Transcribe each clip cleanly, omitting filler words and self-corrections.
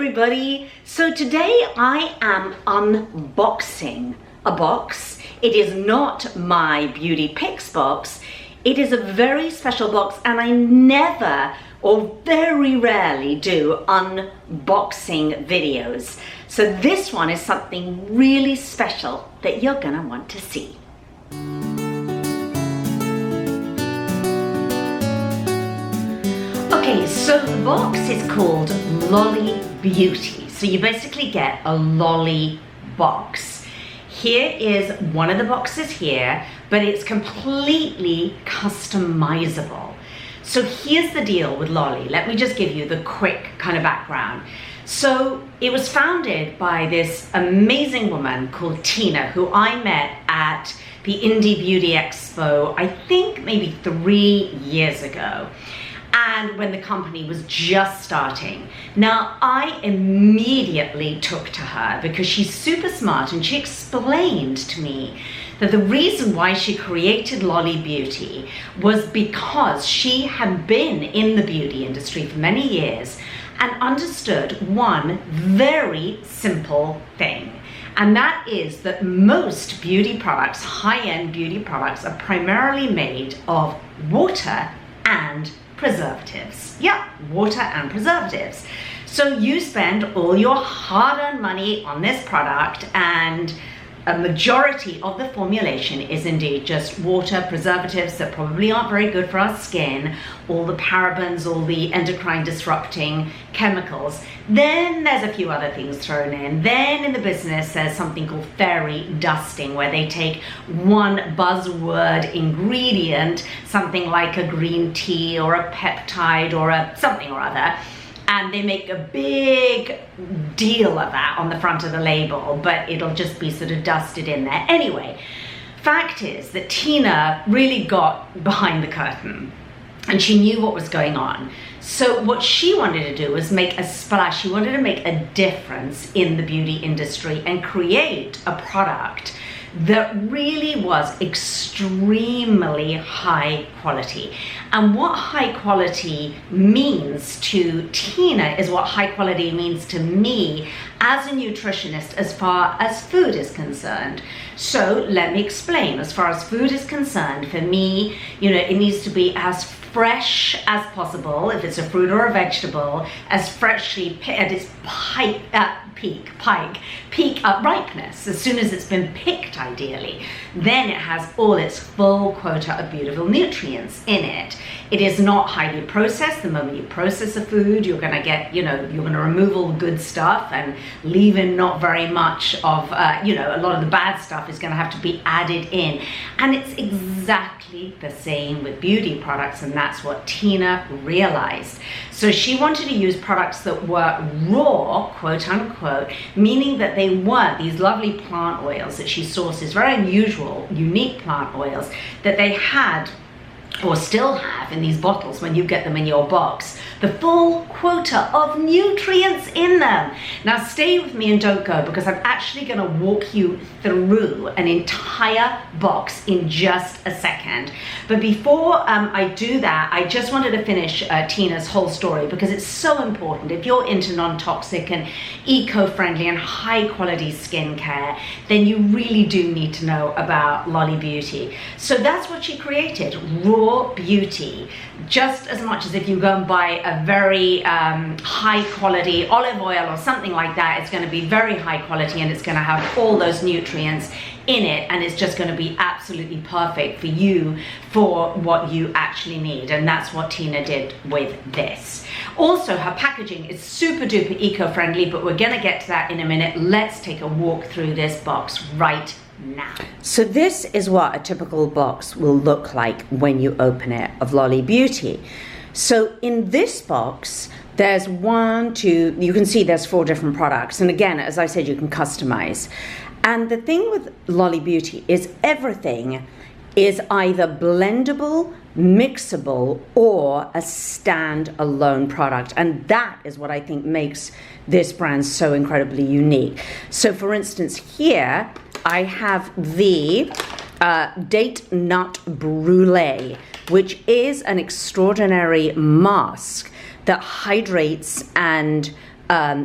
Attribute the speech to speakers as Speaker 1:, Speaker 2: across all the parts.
Speaker 1: everybody. So today I am unboxing a box. It is not my beauty picks box. It is a very special box, and I never or very rarely do unboxing videos. So this one is something really special that you're gonna want to see. Okay, so the box is called LOLI Beauty. So you basically get a LOLI box. Here is one of the boxes here, but it's completely customizable. So here's the deal with LOLI. Let me just give you the quick kind of background. So it was founded by this amazing woman called Tina, who I met at the Indie Beauty Expo, I think maybe 3 years ago. And when the company was just starting. Now, I immediately took to her because she's super smart, and she explained to me that the reason why she created LOLI Beauty was because she had been in the beauty industry for many years and understood one very simple thing. And that is that most beauty products, high-end beauty products, are primarily made of water and preservatives. Yeah, water and preservatives. So you spend all your hard-earned money on this product, and a majority of the formulation is indeed just water, preservatives that probably aren't very good for our skin, all the parabens, all the endocrine disrupting chemicals. Then there's a few other things thrown in. Then in the business there's something called fairy dusting, where they take one buzzword ingredient, something like a green tea or a peptide or a something or other, and they make a big deal of that on the front of the label, but it'll just be sort of dusted in there. Anyway, fact is that Tina really got behind the curtain, and she knew what was going on. So what she wanted to do was make a splash. She wanted to make a difference in the beauty industry and create a product that really was extremely high quality. And what high quality means to Tina is what high quality means to me as a nutritionist as far as food is concerned. So let me explain. As far as food is concerned, for me, it needs to be as fresh as possible. If it's a fruit or a vegetable, as freshly at its peak ripeness, as soon as it's been picked ideally, then it has all its full quota of beautiful nutrients in it. It is not highly processed. The moment you process a food, you're going to get, you're going to remove all the good stuff and leave in not very much of, a lot of the bad stuff is going to have to be added in. And it's exactly the same with beauty products, and that's what Tina realized. So she wanted to use products that were raw, quote unquote, meaning that they weren't these lovely plant oils that she sources, very unusual, unique plant oils that they had or still have in these bottles when you get them in your box, the full quota of nutrients in them. Now stay with me and don't go, because I'm actually going to walk you through an entire box in just a second. But before I do that, I just wanted to finish Tina's whole story, because it's so important. If you're into non-toxic and eco-friendly and high-quality skincare, then you really do need to know about LOLI Beauty. So that's what she created, raw beauty. Just as much as if you go and buy a very high quality olive oil or something like that, it's going to be very high quality, and it's going to have all those nutrients in it, and it's just going to be absolutely perfect for you for what you actually need. And that's what Tina did with this. Also, her packaging is super duper eco-friendly, but we're going to get to that in a minute. Let's take a walk through this box right now. So this is what a typical box will look like when you open it of LOLI Beauty. So in this box, there's you can see there's 4 different products. And again, as I said, you can customize. And the thing with LOLI Beauty is everything is either blendable, mixable, or a stand-alone product. And that is what I think makes this brand so incredibly unique. So for instance, here I have the Date Nut Brulee, which is an extraordinary mask that hydrates and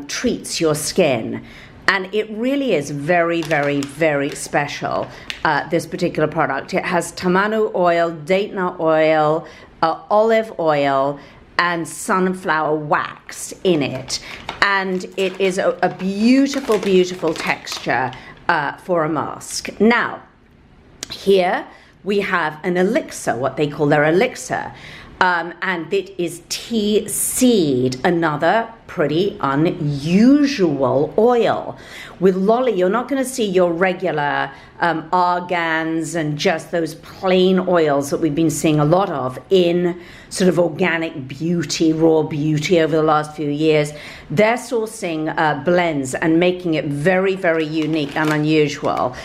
Speaker 1: treats your skin. And it really is very, very, very special, this particular product. It has tamanu oil, date nut oil, olive oil, and sunflower wax in it. And it is a beautiful, beautiful texture for a mask. Now, here we have an elixir, what they call their elixir. And it is tea seed, another pretty unusual oil. With LOLI, you're not going to see your regular argans and just those plain oils that we've been seeing a lot of in sort of organic beauty, raw beauty over the last few years. They're sourcing blends and making it very, very unique and unusual.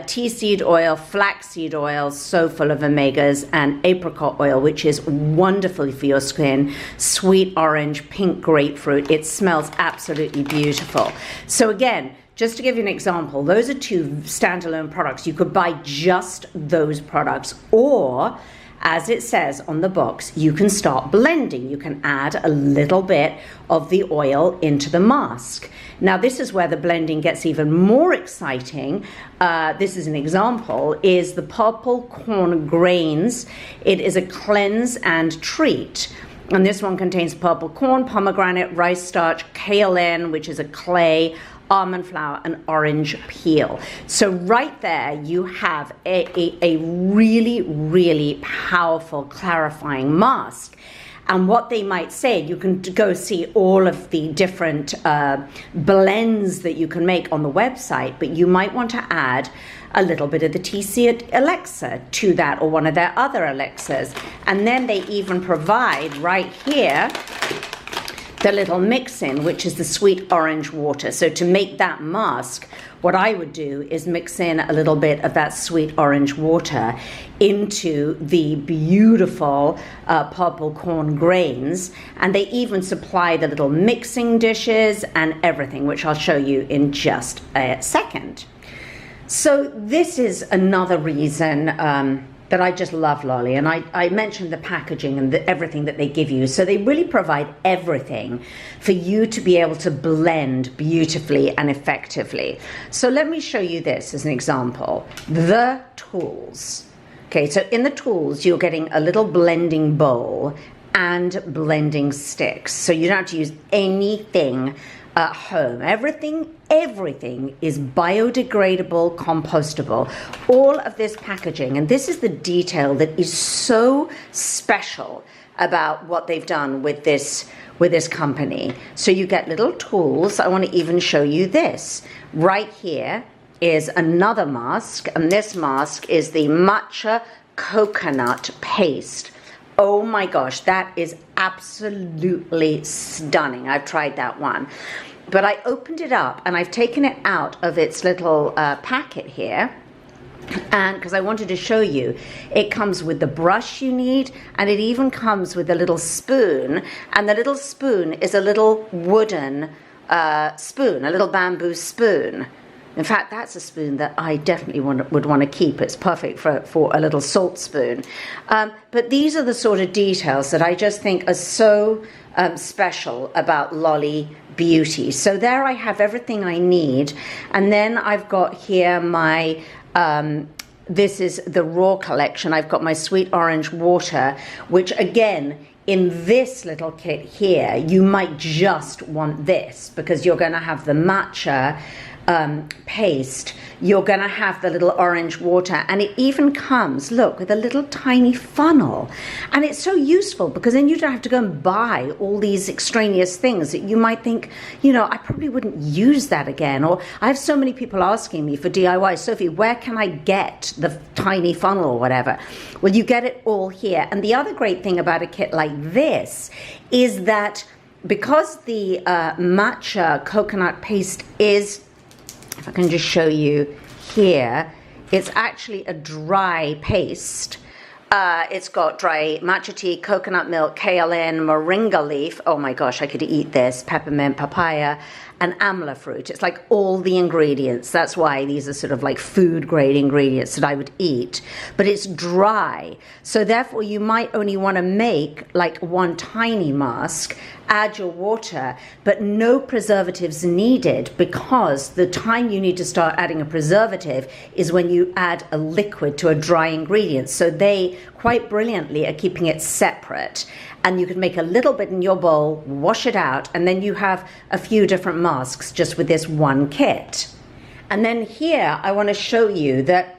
Speaker 1: Tea seed oil, flaxseed oil, so full of omegas, and apricot oil, which is wonderful for your skin. Sweet orange, pink grapefruit. It smells absolutely beautiful. So again, just to give you an example, those are two standalone products. You could buy just those products, or as it says on the box, you can start blending. You can add a little bit of the oil into the mask. Now, this is where the blending gets even more exciting. This is an example, is the purple corn grains. It is a cleanse and treat. And this one contains purple corn, pomegranate, rice starch, kaolin, which is a clay, almond flour, and orange peel. So right there you have a really, really powerful clarifying mask. And what they might say, you can go see all of the different blends that you can make on the website, but you might want to add a little bit of the tea seed elixir to that, or one of their other elixirs. And then they even provide right here the little Mixin, which is the sweet orange water. So to make that mask, what I would do is mix in a little bit of that sweet orange water into the beautiful purple corn grains. And they even supply the little mixing dishes and everything, which I'll show you in just a second. So this is another reason that I just love LOLI. And I mentioned the packaging and everything that they give you. So they really provide everything for you to be able to blend beautifully and effectively. So let me show you this as an example. The tools. Okay, so in the tools, you're getting a little blending bowl and blending sticks. So you don't have to use anything at home. Everything is biodegradable, compostable. All of this packaging, and this is the detail that is so special about what they've done with this company. So you get little tools. I want to even show you this. Right here is another mask, and this mask is the matcha coconut paste. Oh my gosh, that is absolutely stunning. I've tried that one. But I opened it up and I've taken it out of its little packet here. And because I wanted to show you, it comes with the brush you need, and it even comes with a little spoon. And the little spoon is a little wooden spoon, a little bamboo spoon. In fact, that's a spoon that I definitely would want to keep. It's perfect for a little salt spoon. But these are the sort of details that I just think are so special about LOLI Beauty. So there I have everything I need. And then I've got here my, this is the raw collection. I've got my sweet orange water, which again, in this little kit here, you might just want this because you're going to have the matcha paste, you're going to have the little orange water, and it even comes, look, with a little tiny funnel. And it's so useful because then you don't have to go and buy all these extraneous things that you might think, you know, I probably wouldn't use that again. Or I have so many people asking me for DIY, Sophie, where can I get the tiny funnel or whatever? Well, you get it all here. And the other great thing about a kit like this is that because the matcha coconut paste is, if I can just show you here, it's actually a dry paste. It's got dry matcha tea, coconut milk, kaolin, moringa leaf. Oh my gosh, I could eat this. Peppermint, papaya, and amla fruit. It's like all the ingredients. That's why these are sort of like food grade ingredients that I would eat. But it's dry. So therefore you might only want to make like one tiny mask add your water, but no preservatives needed, because the time you need to start adding a preservative is when you add a liquid to a dry ingredient. So they quite brilliantly are keeping it separate. And you can make a little bit in your bowl, wash it out, and then you have a few different masks just with this one kit. And then here I want to show you that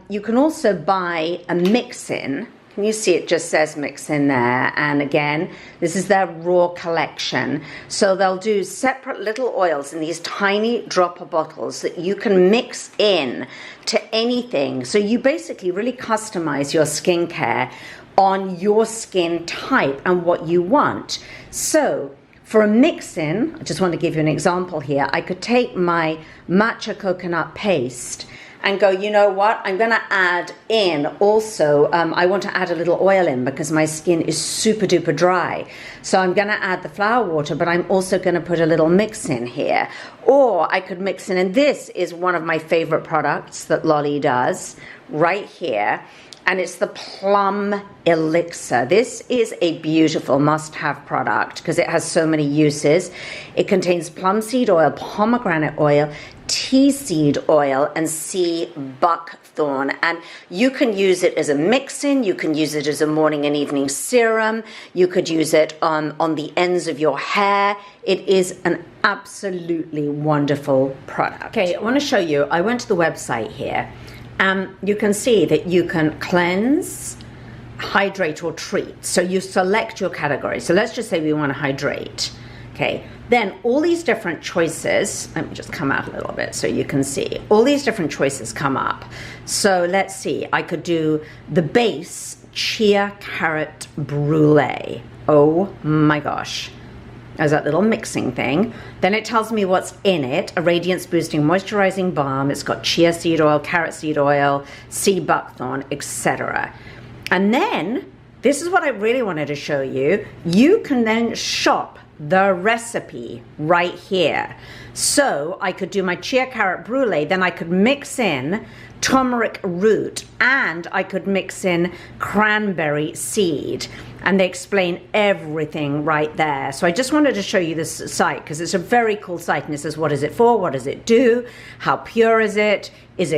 Speaker 1: you can also buy a Mixin. Can you see it just says Mixin there? And again, this is their raw collection. So they'll do separate little oils in these tiny dropper bottles that you can mix in to anything. So you basically really customize your skincare on your skin type and what you want. So for a Mixin, I just want to give you an example here. I could take my matcha coconut paste and go, you know what, I'm going to add in also, I want to add a little oil in because my skin is super duper dry. So I'm going to add the flower water, but I'm also going to put a little Mixin here. Or I could mix in, and this is one of my favorite products that LOLI does right here. And it's the Plum Elixir. This is a beautiful must-have product because it has so many uses. It contains plum seed oil, pomegranate oil, tea seed oil, and sea buckthorn. And you can use it as a mix-in. You can use it as a morning and evening serum. You could use it on the ends of your hair. It is an absolutely wonderful product. Okay, I want to show you. I went to the website here. You can see that you can cleanse, hydrate, or treat. So you select your category. So let's just say we want to hydrate. Okay, then all these different choices, let me just come out a little bit so you can see. All these different choices come up. So let's see, I could do the base chia carrot brulee. Oh my gosh. There's that little mixing thing. Then it tells me what's in it. A radiance boosting moisturizing balm. It's got chia seed oil, carrot seed oil, sea buckthorn, etc. And then, this is what I really wanted to show you. You can then shop the recipe right here. So I could do my chia carrot brulee, then I could mix in turmeric root, and I could mix in cranberry seed, and they explain everything right there. So I just wanted to show you this site because it's a very cool site, and it says what is it for, what does it do, how pure is it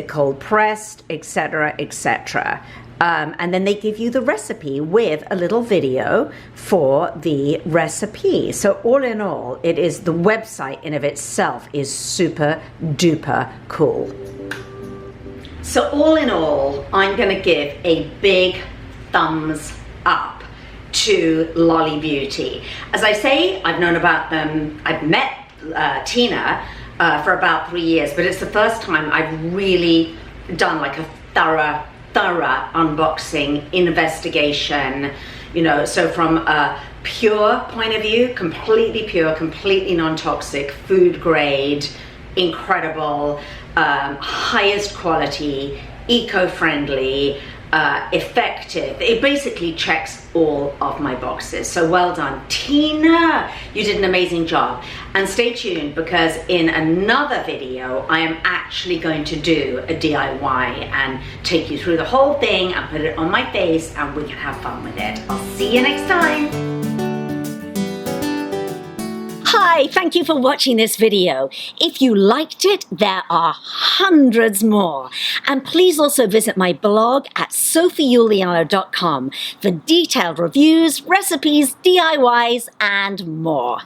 Speaker 1: cold pressed, etc., etc. And then they give you the recipe with a little video for the recipe. So all in all, it is, the website in of itself is super duper cool. So all in all, I'm going to give a big thumbs up to LOLI Beauty. As I say, I've known about them, I've met Tina for about 3 years, but it's the first time I've really done like a thorough unboxing, investigation, you know, so from a pure point of view, completely pure, completely non-toxic, food grade, incredible, highest quality, eco-friendly, effective. It basically checks all of my boxes. So well done, Tina. You did an amazing job. And stay tuned because in another video, I am actually going to do a DIY and take you through the whole thing and put it on my face and we can have fun with it. I'll see you next time. Hi, thank you for watching this video. If you liked it, there are hundreds more. And please also visit my blog at sophieuliano.com for detailed reviews, recipes, DIYs, and more.